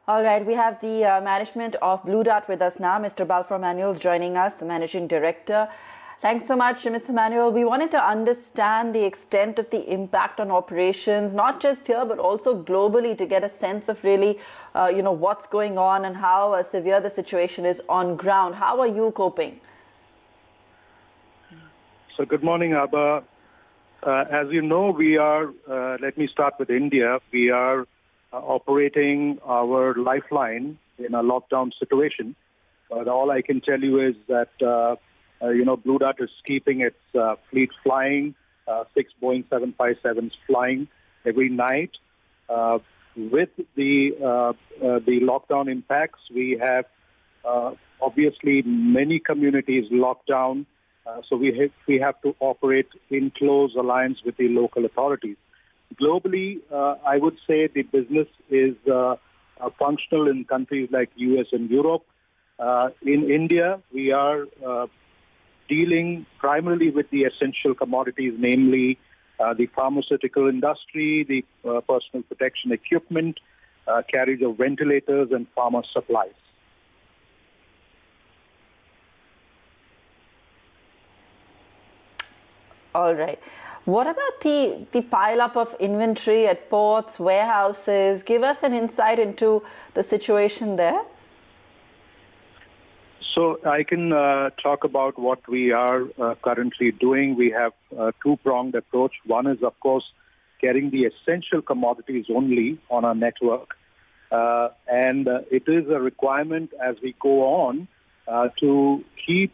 All right, we have the management of Blue Dart with us now. Mr. Balfour Manuel is joining us, the Managing Director. Thanks so much, Mr. Manuel. We wanted to understand the extent of the impact on operations, not just here, but also globally, to get a sense of really, what's going on and how severe the situation is on ground. How are you coping? So good morning, Abba. As you know, we are, let me start with India. We are operating our lifeline in a lockdown situation. But all I can tell you is that, Blue Dart is keeping its fleet flying, 6 Boeing 757s flying every night. With the lockdown impacts, we have obviously many communities locked down. So we have to operate in close alliance with the local authorities. Globally, I would say the business is functional in countries like US and Europe. In India, we are dealing primarily with the essential commodities, namely the pharmaceutical industry, the personal protection equipment, carriage of ventilators, and pharma supplies. All right. What about the pile-up of inventory at ports, warehouses? Give us an insight into the situation there. So I can talk about what we are currently doing. We have a two-pronged approach. One is, of course, carrying the essential commodities only on our network. And it is a requirement as we go on to keep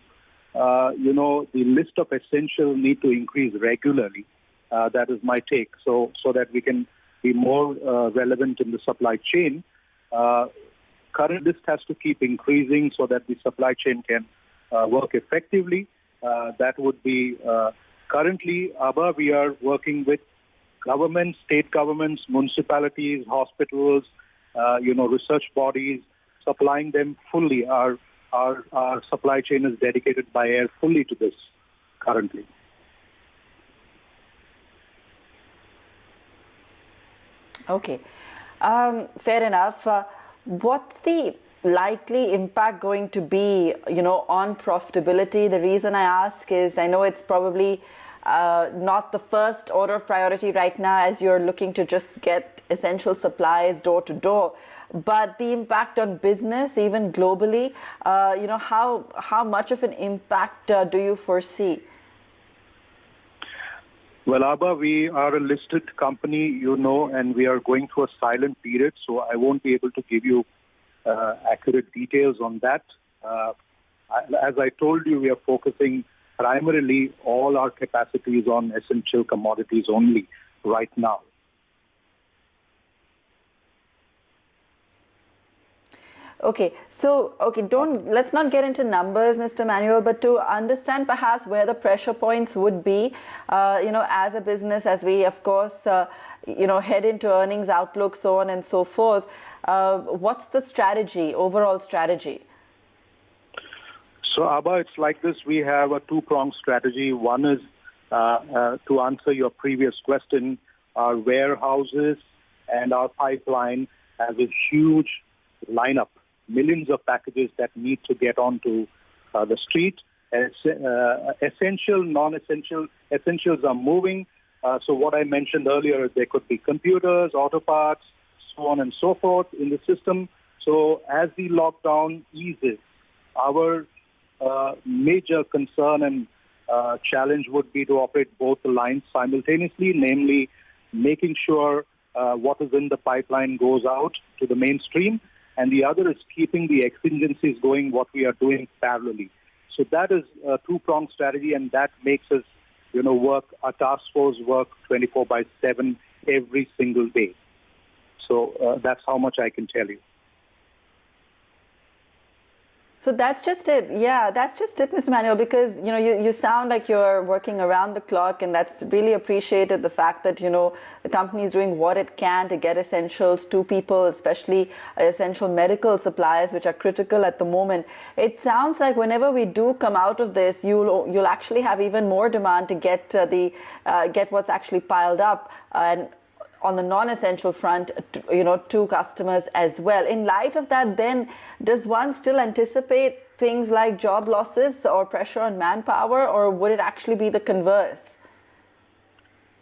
the list of essentials need to increase regularly. That is my take. So that we can be more relevant in the supply chain. Current list has to keep increasing so that the supply chain can work effectively. That would be currently, Abba, we are working with governments, state governments, municipalities, hospitals, research bodies, supplying them fully. Our supply chain is dedicated by air fully to this currently. Okay, fair enough. What's the likely impact going to be, on profitability? The reason I ask is I know it's probably not the first order of priority right now as you're looking to just get essential supplies door to door. But the impact on business, even globally, how much of an impact do you foresee? Well, Abba, we are a listed company, and we are going through a silent period, so I won't be able to give you accurate details on that. As I told you, we are focusing primarily all our capacities on essential commodities only right now. Okay, so let's not get into numbers, Mr. Manuel, but to understand perhaps where the pressure points would be, as a business, as we of course, head into earnings outlook, so on and so forth. What's the strategy, overall strategy? So, Abba, it's like this. We have a two-pronged strategy. One is to answer your previous question. Our warehouses and our pipeline has a huge lineup. Millions of packages that need to get onto the street. Essential, non-essential, essentials are moving. So what I mentioned earlier, there could be computers, auto parts, so on and so forth in the system. So as the lockdown eases, our major concern and challenge would be to operate both the lines simultaneously, namely making sure what is in the pipeline goes out to the mainstream. And the other is keeping the exigencies going, what we are doing parallelly. So that is a two-pronged strategy, and that makes us, our task force work 24/7 every single day. So that's how much I can tell you. So that's just it. Yeah, that's just it, Mr. Manuel, because, you sound like you're working around the clock, and that's really appreciated, the fact that, the company is doing what it can to get essentials to people, especially essential medical supplies, which are critical at the moment. It sounds like whenever we do come out of this, you'll actually have even more demand to get what's actually piled up. And on the non-essential front, to customers as well. In light of that, then, does one still anticipate things like job losses or pressure on manpower, or would it actually be the converse?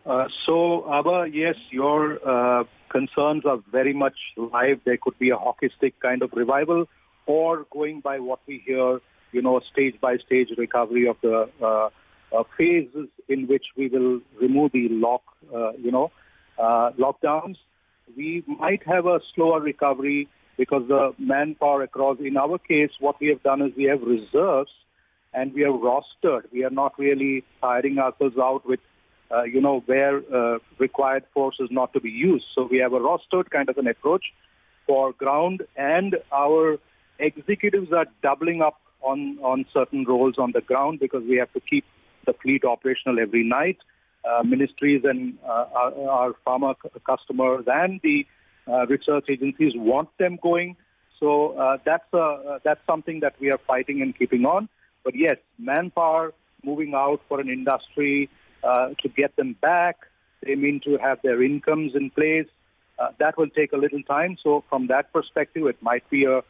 Abha, yes, your concerns are very much live. There could be a hockey stick kind of revival, or going by what we hear, stage by stage recovery of the phases in which we will remove the lockdowns. We might have a slower recovery because the manpower across, in our case, what we have done is we have reserves and we have rostered. We are not really tiring ourselves out with where required force is not to be used. So we have a rostered kind of an approach for ground, and our executives are doubling up on certain roles on the ground because we have to keep the fleet operational every night. Ministries and our pharma customers and the research agencies want them going. So that's something that we are fighting and keeping on. But yes, manpower moving out for an industry, to get them back. They mean to have their incomes in place. That will take a little time. So from that perspective, it might be a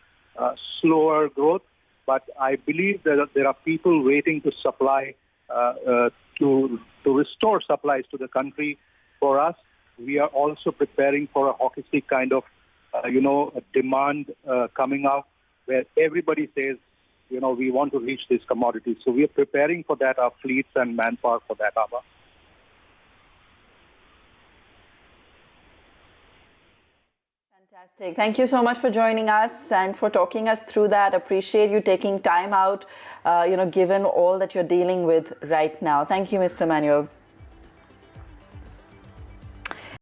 slower growth. But I believe that there are people waiting to supply, to restore supplies to the country. For us, we are also preparing for a hockey stick kind of, a demand coming up where everybody says, we want to reach these commodities. So we are preparing for that, our fleets and manpower for that, Abha. Fantastic. Thank you so much for joining us and for talking us through that. Appreciate you taking time out, given all that you're dealing with right now. Thank you, Mr. Manuel.